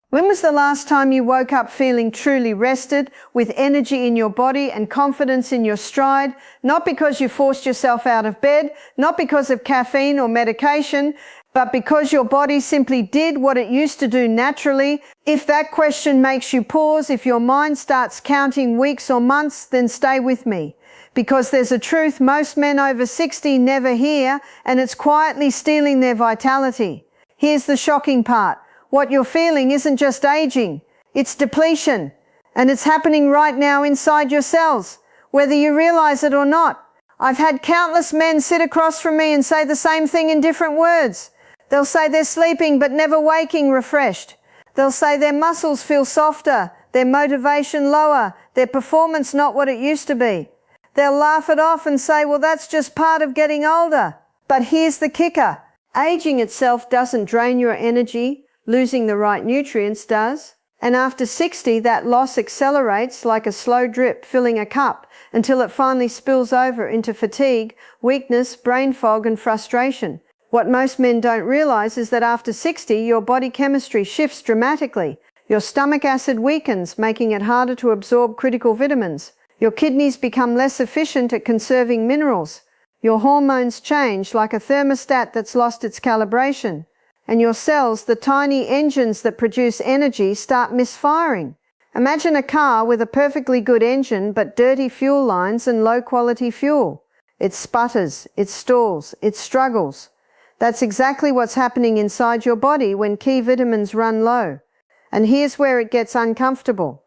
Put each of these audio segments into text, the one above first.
When was the last time you woke up feeling truly rested, with energy in your body and confidence in your stride, not because you forced yourself out of bed, not because of caffeine or medication, but because your body simply did what it used to do naturally? If that question makes you pause, if your mind starts counting weeks or months, then stay with me. Because there's a truth most men over 60 never hear, and it's quietly stealing their vitality. Here's the shocking part. What you're feeling isn't just aging, it's depletion. And it's happening right now inside your cells, whether you realize it or not. I've had countless men sit across from me and say the same thing in different words. They'll say they're sleeping but never waking refreshed. They'll say their muscles feel softer, their motivation lower, their performance not what it used to be. They'll laugh it off and say, well, that's just part of getting older. But here's the kicker. Aging itself doesn't drain your energy. Losing the right nutrients does. And after 60, that loss accelerates like a slow drip filling a cup until it finally spills over into fatigue, weakness, brain fog, and frustration. What most men don't realize is that after 60, your body chemistry shifts dramatically. Your stomach acid weakens, making it harder to absorb critical vitamins. Your kidneys become less efficient at conserving minerals. Your hormones change like a thermostat that's lost its calibration. And your cells, the tiny engines that produce energy, start misfiring. Imagine a car with a perfectly good engine but dirty fuel lines and low-quality fuel. It sputters, it stalls, it struggles. That's exactly what's happening inside your body when key vitamins run low. And here's where it gets uncomfortable.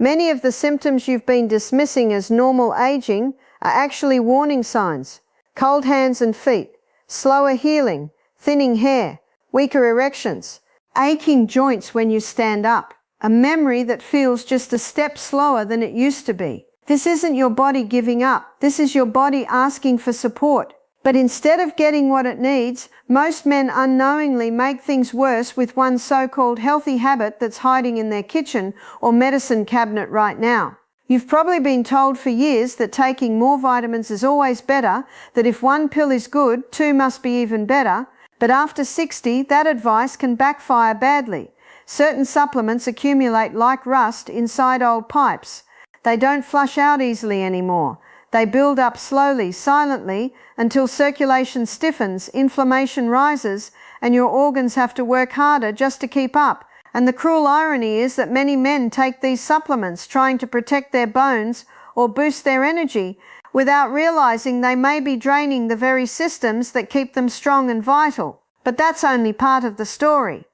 Many of the symptoms you've been dismissing as normal aging are actually warning signs. Cold hands and feet, slower healing, thinning hair, weaker erections, aching joints when you stand up, a memory that feels just a step slower than it used to be. This isn't your body giving up. This is your body asking for support. But instead of getting what it needs, most men unknowingly make things worse with one so-called healthy habit that's hiding in their kitchen or medicine cabinet right now. You've probably been told for years that taking more vitamins is always better, that if one pill is good, two must be even better. But after 60, that advice can backfire badly. Certain supplements accumulate like rust inside old pipes. They don't flush out easily anymore. They build up slowly, silently, until circulation stiffens, inflammation rises, and your organs have to work harder just to keep up. And the cruel irony is that many men take these supplements trying to protect their bones or boost their energy, without realizing they may be draining the very systems that keep them strong and vital. But that's only part of the story.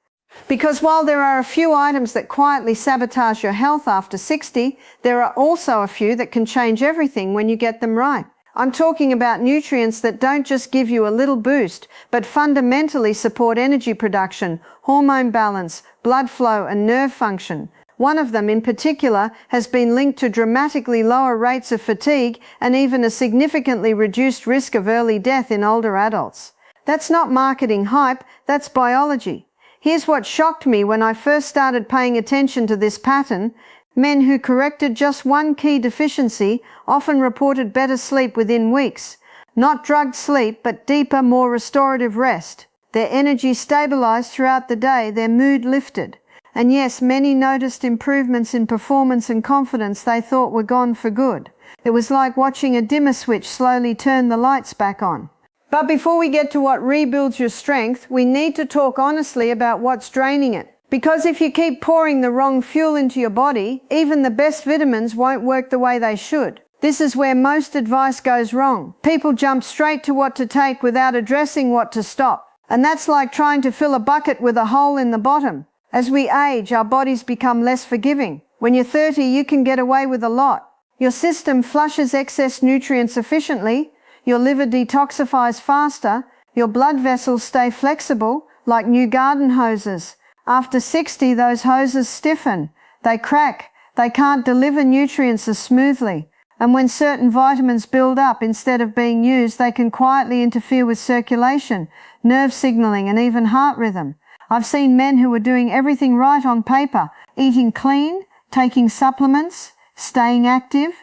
Because while there are a few items that quietly sabotage your health after 60, there are also a few that can change everything when you get them right. I'm talking about nutrients that don't just give you a little boost, but fundamentally support energy production, hormone balance, blood flow, and nerve function. One of them in particular has been linked to dramatically lower rates of fatigue and even a significantly reduced risk of early death in older adults. That's not marketing hype, that's biology. Here's what shocked me when I first started paying attention to this pattern. Men who corrected just one key deficiency often reported better sleep within weeks. Not drugged sleep, but deeper, more restorative rest. Their energy stabilized throughout the day, their mood lifted. And yes, many noticed improvements in performance and confidence they thought were gone for good. It was like watching a dimmer switch slowly turn the lights back on. But before we get to what rebuilds your strength, we need to talk honestly about what's draining it. Because if you keep pouring the wrong fuel into your body, even the best vitamins won't work the way they should. This is where most advice goes wrong. People jump straight to what to take without addressing what to stop. And that's like trying to fill a bucket with a hole in the bottom. As we age, our bodies become less forgiving. When you're 30, you can get away with a lot. Your system flushes excess nutrients efficiently. Your liver detoxifies faster. Your blood vessels stay flexible, like new garden hoses. After 60, those hoses stiffen. They crack. They can't deliver nutrients as smoothly. And when certain vitamins build up instead of being used, they can quietly interfere with circulation, nerve signaling, and even heart rhythm. I've seen men who were doing everything right on paper, eating clean, taking supplements, staying active,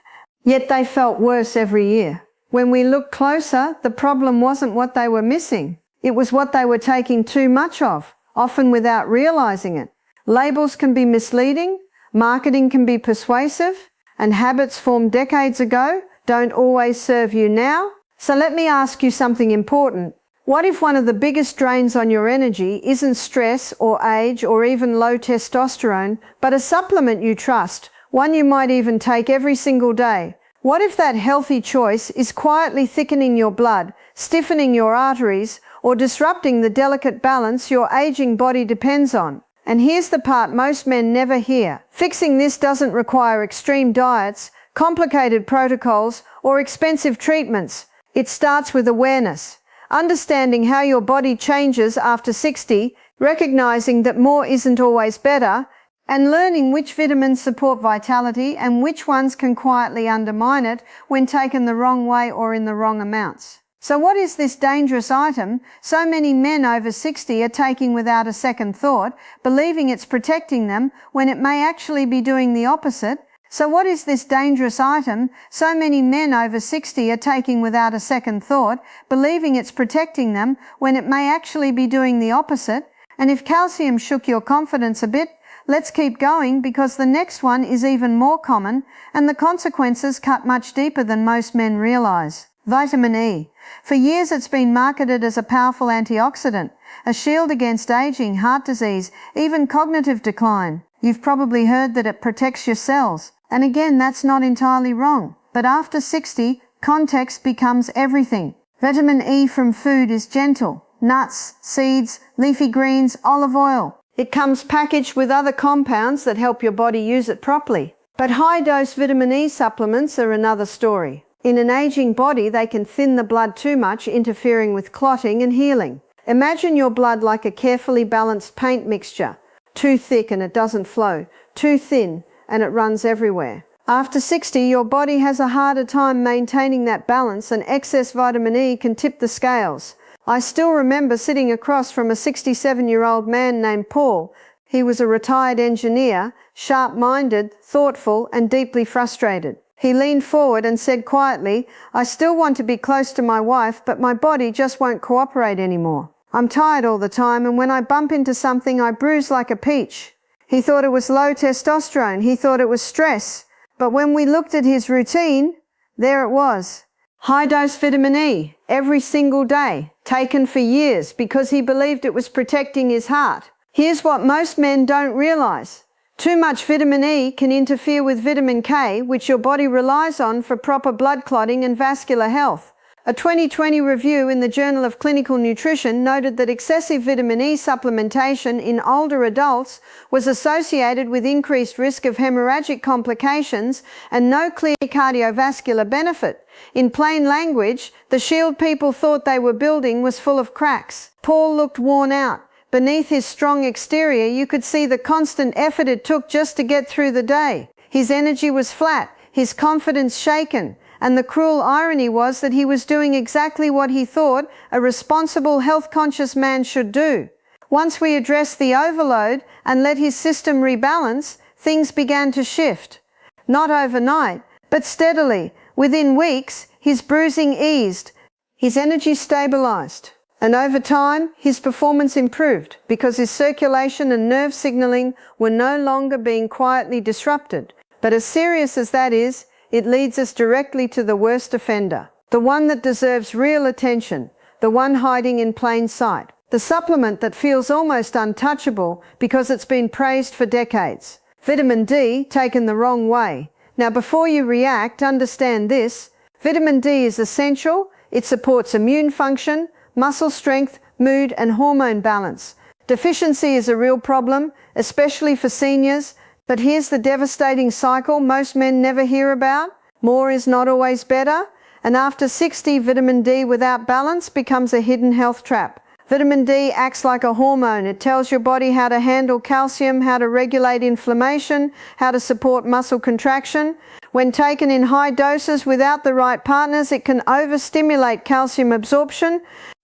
yet they felt worse every year. When we looked closer, the problem wasn't what they were missing. It was what they were taking too much of, often without realizing it. Labels can be misleading, marketing can be persuasive, and habits formed decades ago don't always serve you now. So let me ask you something important. What if one of the biggest drains on your energy isn't stress or age or even low testosterone, but a supplement you trust, one you might even take every single day? What if that healthy choice is quietly thickening your blood, stiffening your arteries, or disrupting the delicate balance your aging body depends on? And here's the part most men never hear. Fixing this doesn't require extreme diets, complicated protocols, or expensive treatments. It starts with awareness. Understanding how your body changes after 60, recognizing that more isn't always better, and learning which vitamins support vitality and which ones can quietly undermine it when taken the wrong way or in the wrong amounts. So what is this dangerous item so many men over 60 are taking without a second thought, believing it's protecting them when it may actually be doing the opposite? So what is this dangerous item so many men over 60 are taking without a second thought, believing it's protecting them when it may actually be doing the opposite? And if calcium shook your confidence a bit, let's keep going, because the next one is even more common and the consequences cut much deeper than most men realize. Vitamin E. For years it's been marketed as a powerful antioxidant, a shield against aging, heart disease, even cognitive decline. You've probably heard that it protects your cells. And again, that's not entirely wrong. But after 60, context becomes everything. Vitamin E from food is gentle. Nuts, seeds, leafy greens, olive oil. It comes packaged with other compounds that help your body use it properly. But high-dose vitamin E supplements are another story. In an aging body, they can thin the blood too much, interfering with clotting and healing. Imagine your blood like a carefully balanced paint mixture. Too thick and it doesn't flow. Too thin and it runs everywhere. After 60, your body has a harder time maintaining that balance, and excess vitamin E can tip the scales. I still remember sitting across from a 67-year-old man named Paul. He was a retired engineer, sharp-minded, thoughtful, and deeply frustrated. He leaned forward and said quietly, "I still want to be close to my wife, but my body just won't cooperate anymore. I'm tired all the time, and when I bump into something, I bruise like a peach." He thought it was low testosterone. He thought it was stress. But when we looked at his routine, there it was. High-dose vitamin E every single day, taken for years because he believed it was protecting his heart. Here's what most men don't realize. Too much vitamin E can interfere with vitamin K, which your body relies on for proper blood clotting and vascular health. A 2020 review in the Journal of Clinical Nutrition noted that excessive vitamin E supplementation in older adults was associated with increased risk of hemorrhagic complications and no clear cardiovascular benefit. In plain language, the shield people thought they were building was full of cracks. Paul looked worn out. Beneath his strong exterior, you could see the constant effort it took just to get through the day. His energy was flat, his confidence shaken, and the cruel irony was that he was doing exactly what he thought a responsible, health-conscious man should do. Once we addressed the overload and let his system rebalance, things began to shift. Not overnight, but steadily. Within weeks, his bruising eased, his energy stabilized. And over time, his performance improved because his circulation and nerve signaling were no longer being quietly disrupted. But as serious as that is, it leads us directly to the worst offender, the one that deserves real attention, the one hiding in plain sight, the supplement that feels almost untouchable because it's been praised for decades. Vitamin D taken the wrong way. Now, before you react, understand this. Vitamin D is essential. It supports immune function, muscle strength, mood, and hormone balance. Deficiency is a real problem, especially for seniors. But here's the devastating cycle most men never hear about. More is not always better. And after 60, vitamin D without balance becomes a hidden health trap. Vitamin D acts like a hormone. It tells your body how to handle calcium, how to regulate inflammation, how to support muscle contraction. When taken in high doses without the right partners, it can overstimulate calcium absorption.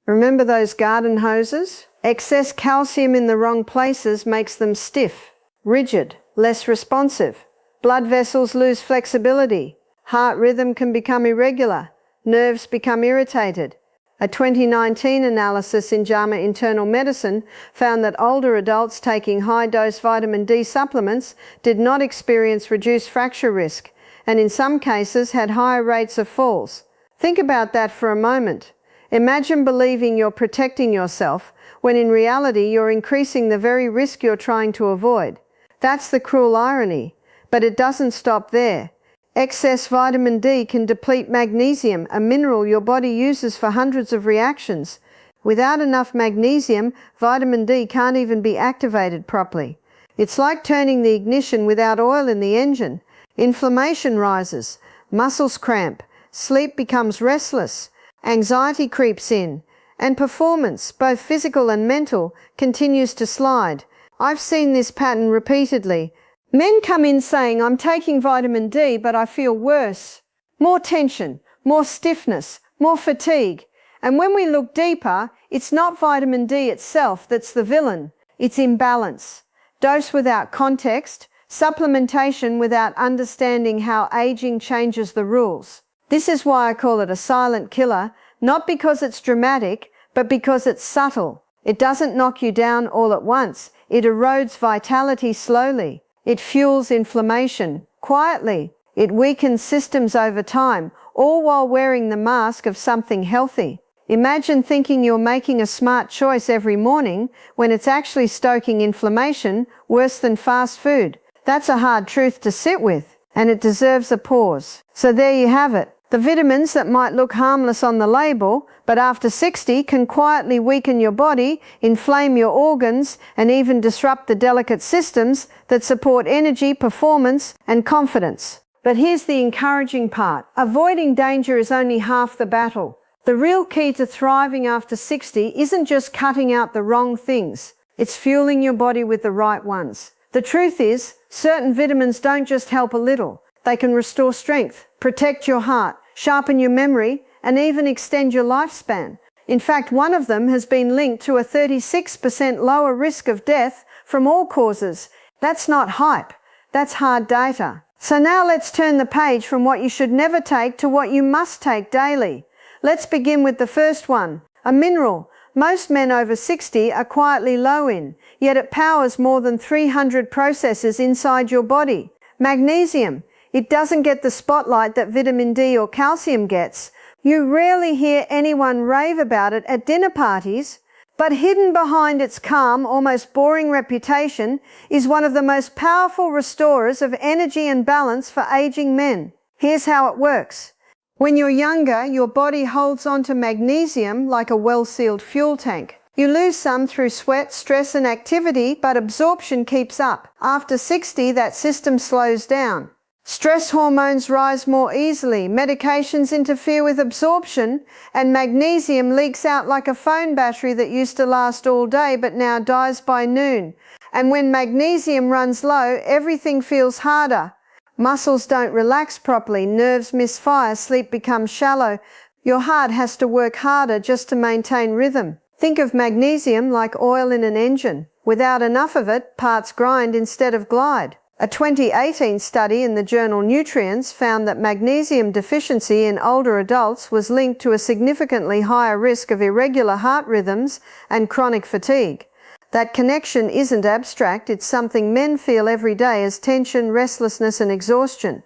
Remember those garden hoses? Excess calcium in the wrong places makes them stiff, rigid, less responsive. Blood vessels lose flexibility. Heart rhythm can become irregular. Nerves become irritated. A 2019 analysis in JAMA Internal Medicine found that older adults taking high-dose vitamin D supplements did not experience reduced fracture risk, and in some cases had higher rates of falls. Think about that for a moment. Imagine believing you're protecting yourself when in reality you're increasing the very risk you're trying to avoid. That's the cruel irony. But it doesn't stop there. Excess vitamin D can deplete magnesium, a mineral your body uses for hundreds of reactions. Without enough magnesium, vitamin D can't even be activated properly. It's like turning the ignition without oil in the engine. Inflammation rises, muscles cramp, sleep becomes restless, anxiety creeps in, and performance, both physical and mental, continues to slide. I've seen this pattern repeatedly. Men come in saying, "I'm taking vitamin D, but I feel worse." More tension, more stiffness, more fatigue. And when we look deeper, it's not vitamin D itself that's the villain. It's imbalance. Dose without context, supplementation without understanding how aging changes the rules. This is why I call it a silent killer, not because it's dramatic, but because it's subtle. It doesn't knock you down all at once. It erodes vitality slowly. It fuels inflammation quietly. It weakens systems over time, all while wearing the mask of something healthy. Imagine thinking you're making a smart choice every morning when it's actually stoking inflammation worse than fast food. That's a hard truth to sit with, and it deserves a pause. So there you have it. The vitamins that might look harmless on the label, but after 60 can quietly weaken your body, inflame your organs, and even disrupt the delicate systems that support energy, performance, and confidence. But here's the encouraging part. Avoiding danger is only half the battle. The real key to thriving after 60 isn't just cutting out the wrong things. It's fueling your body with the right ones. The truth is, certain vitamins don't just help a little. They can restore strength, protect your heart, sharpen your memory, and even extend your lifespan. In fact, one of them has been linked to a 36% lower risk of death from all causes. That's not hype. That's hard data. So now let's turn the page from what you should never take to what you must take daily. Let's begin with the first one, a mineral. Most men over 60 are quietly low in, yet it powers more than 300 processes inside your body. Magnesium. It doesn't get the spotlight that vitamin D or calcium gets. You rarely hear anyone rave about it at dinner parties, but hidden behind its calm, almost boring reputation is one of the most powerful restorers of energy and balance for aging men. Here's how it works. When you're younger, your body holds onto magnesium like a well-sealed fuel tank. You lose some through sweat, stress, and activity, but absorption keeps up. After 60, that system slows down. Stress hormones rise more easily, medications interfere with absorption, and magnesium leaks out like a phone battery that used to last all day but now dies by noon. And when magnesium runs low, everything feels harder. Muscles don't relax properly, nerves misfire, sleep becomes shallow. Your heart has to work harder just to maintain rhythm. Think of magnesium like oil in an engine. Without enough of it, parts grind instead of glide. A 2018 study in the journal Nutrients found that magnesium deficiency in older adults was linked to a significantly higher risk of irregular heart rhythms and chronic fatigue. That connection isn't abstract, it's something men feel every day as tension, restlessness, and exhaustion.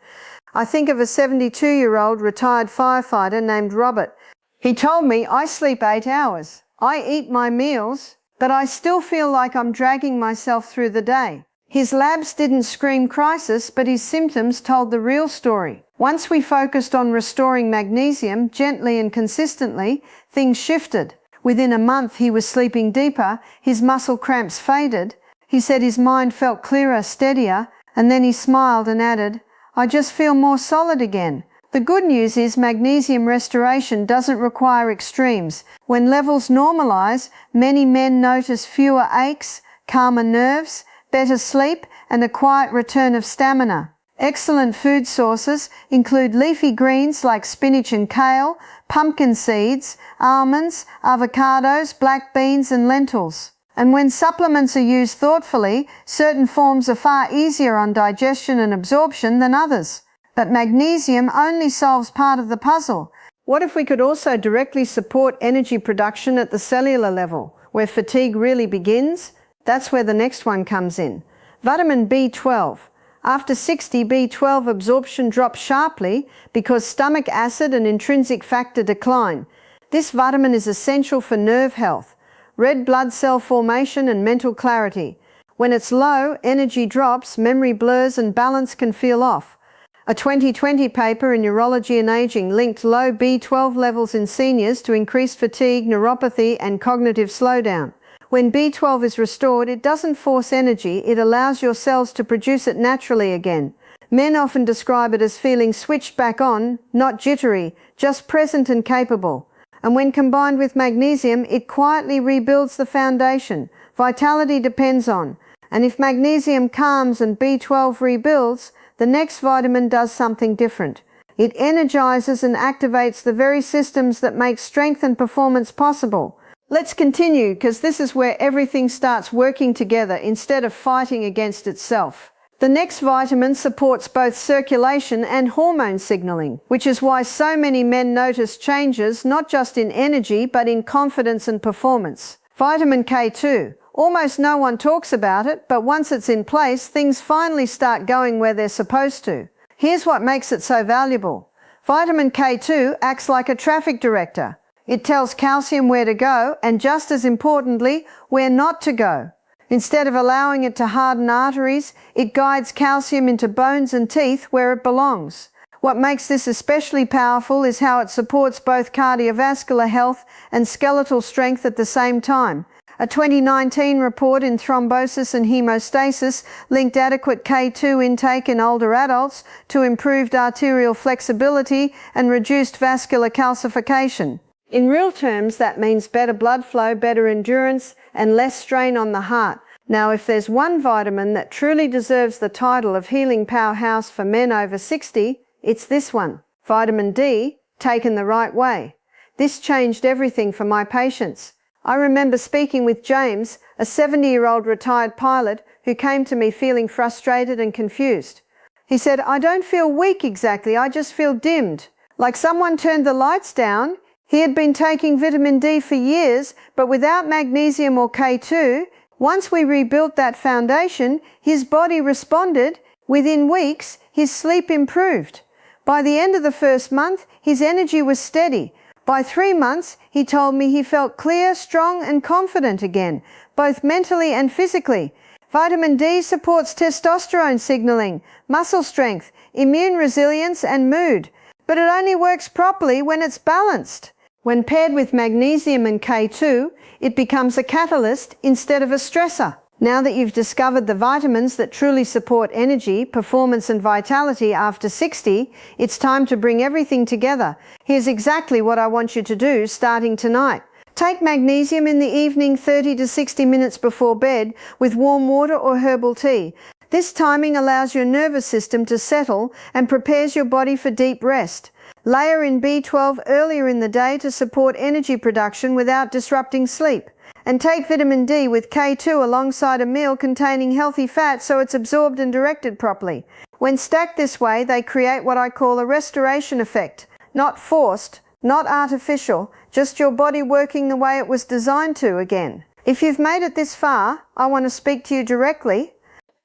I think of a 72-year-old retired firefighter named Robert. He told me, "I sleep 8 hours. I eat my meals, but I still feel like I'm dragging myself through the day." His labs didn't scream crisis, but his symptoms told the real story. Once we focused on restoring magnesium gently and consistently, things shifted. Within a month, he was sleeping deeper, his muscle cramps faded. He said his mind felt clearer, steadier, and then he smiled and added, "I just feel more solid again." The good news is magnesium restoration doesn't require extremes. When levels normalize, many men notice fewer aches, calmer nerves, better sleep, and a quiet return of stamina. Excellent food sources include leafy greens like spinach and kale, pumpkin seeds, almonds, avocados, black beans, and lentils. And when supplements are used thoughtfully, certain forms are far easier on digestion and absorption than others. But magnesium only solves part of the puzzle. What if we could also directly support energy production at the cellular level, where fatigue really begins? That's where the next one comes in. Vitamin B12. After 60, B12 absorption drops sharply because stomach acid and intrinsic factor decline. This vitamin is essential for nerve health, red blood cell formation and mental clarity. When it's low, energy drops, memory blurs and balance can feel off. A 2020 paper in Neurology and Aging linked low B12 levels in seniors to increased fatigue, neuropathy and cognitive slowdown. When B12 is restored, it doesn't force energy, it allows your cells to produce it naturally again. Men often describe it as feeling switched back on, not jittery, just present and capable. And when combined with magnesium, it quietly rebuilds the foundation. Vitality depends on. And if magnesium calms and B12 rebuilds, the next vitamin does something different. It energizes and activates the very systems that make strength and performance possible. Let's continue, because this is where everything starts working together instead of fighting against itself. The next vitamin supports both circulation and hormone signaling, which is why so many men notice changes not just in energy but in confidence and performance. Vitamin K2. Almost no one talks about it, but once it's in place, things finally start going where they're supposed to. Here's what makes it so valuable. Vitamin K2 acts like a traffic director. It tells calcium where to go and, just as importantly, where not to go. Instead of allowing it to harden arteries, it guides calcium into bones and teeth where it belongs. What makes this especially powerful is how it supports both cardiovascular health and skeletal strength at the same time. A 2019 report in Thrombosis and Hemostasis linked adequate K2 intake in older adults to improved arterial flexibility and reduced vascular calcification. In real terms, that means better blood flow, better endurance, and less strain on the heart. Now, if there's one vitamin that truly deserves the title of healing powerhouse for men over 60, it's this one. Vitamin D, taken the right way. This changed everything for my patients. I remember speaking with James, a 70-year-old retired pilot who came to me feeling frustrated and confused. He said, "I don't feel weak exactly, I just feel dimmed. Like someone turned the lights down." He had been taking vitamin D for years, but without magnesium or K2, once we rebuilt that foundation, his body responded. Within weeks, his sleep improved. By the end of the first month, his energy was steady. By 3 months, he told me he felt clear, strong, and confident again, both mentally and physically. Vitamin D supports testosterone signaling, muscle strength, immune resilience, and mood. But it only works properly when it's balanced. When paired with magnesium and K2, it becomes a catalyst instead of a stressor. Now that you've discovered the vitamins that truly support energy, performance and vitality after 60, it's time to bring everything together. Here's exactly what I want you to do starting tonight. Take magnesium in the evening 30 to 60 minutes before bed with warm water or herbal tea. This timing allows your nervous system to settle and prepares your body for deep rest. Layer in B12 earlier in the day to support energy production without disrupting sleep. And take vitamin D with K2 alongside a meal containing healthy fat so it's absorbed and directed properly. When stacked this way, they create what I call a restoration effect. Not forced, not artificial, just your body working the way it was designed to again. If you've made it this far, I want to speak to you directly.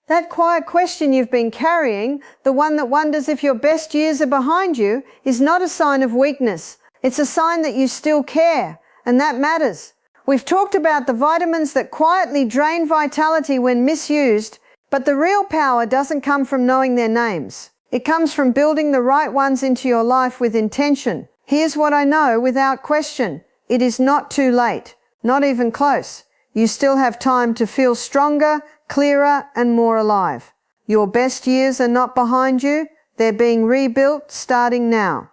That quiet question you've been carrying, the one that wonders if your best years are behind you, is not a sign of weakness. It's a sign that you still care, and that matters. We've talked about the vitamins that quietly drain vitality when misused, but the real power doesn't come from knowing their names. It comes from building the right ones into your life with intention. Here's what I know without question. It is not too late, not even close. You still have time to feel stronger, clearer, and more alive. Your best years are not behind you. They're being rebuilt starting now.